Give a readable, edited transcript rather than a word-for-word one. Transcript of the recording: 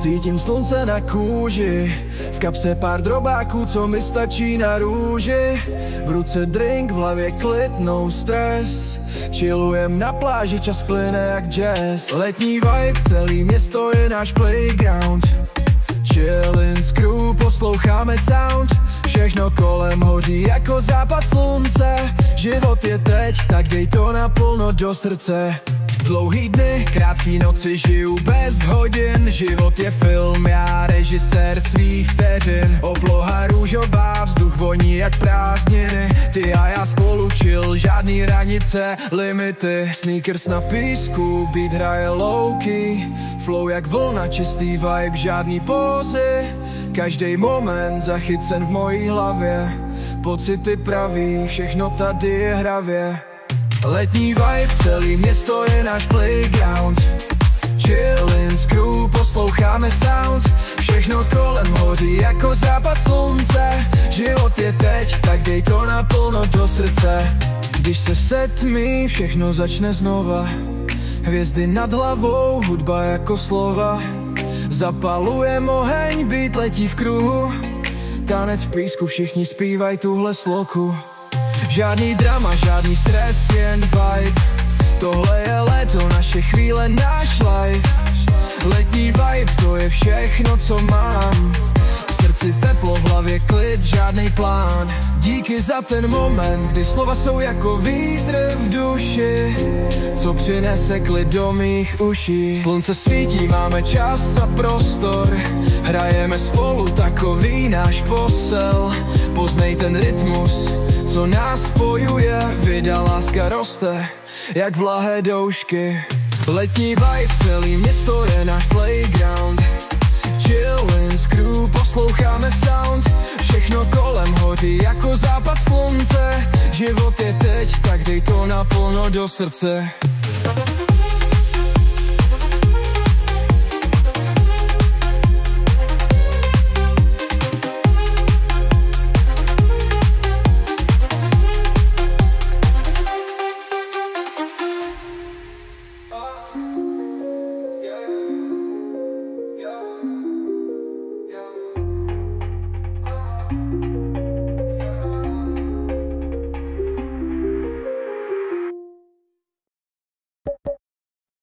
Cítím slunce na kůži, v kapse pár drobáků, co mi stačí na růži. V ruce drink, v hlavě klid, no stres. Chillujem na pláži, čas plyne jak jazz. Letní vibe, celý město je náš playground. Chillin' s crew, posloucháme sound. Všechno kolem hoří jako západ slunce. Život je teď, tak dej to naplno do srdce. Dlouhý dny, krátký noci, žiju bez hodin. Život je film, já režisér svých vteřin. Obloha růžová, vzduch voní jak prázdniny. Ty a já spolu chill, žádný hranice, limity. Sneakers na písku, beat hraje low-key. Flow jak vlna, čistý vibe, žádný pózy. Každý moment zachycen v mojí hlavě. Pocity praví, všechno tady je hravě. Letní vibe, celý město je náš playground. Chillin' s crew, posloucháme sound. Všechno kolem hoří jako západ slunce. Život je teď, tak dej to naplno do srdce. Když se setmí, všechno začne znova. Hvězdy nad hlavou, hudba jako slova. Zapalujem oheň, beat letí v kruhu. Tanec v písku, všichni zpívaj tuhle sloku. Žádný drama, žádný stres, jen vibe. Tohle je léto, naše chvíle, náš life. Letní vibe, to je všechno, co mám. V srdci teplo, v hlavě klid, žádnej plán. Díky za ten moment, kdy slova jsou jako vítr v duši, co přinese klid do mých uší. Slunce svítí, máme čas a prostor. Hrajeme spolu, takový náš posel. Poznej ten rytmus, co nás spojuje, vida láska roste, jak vlahé doušky. Letní vibe, celý město je náš playground. Chillin' s crew, posloucháme sound. Všechno kolem hoří jako západ slunce. Život je teď, tak dej to naplno do srdce.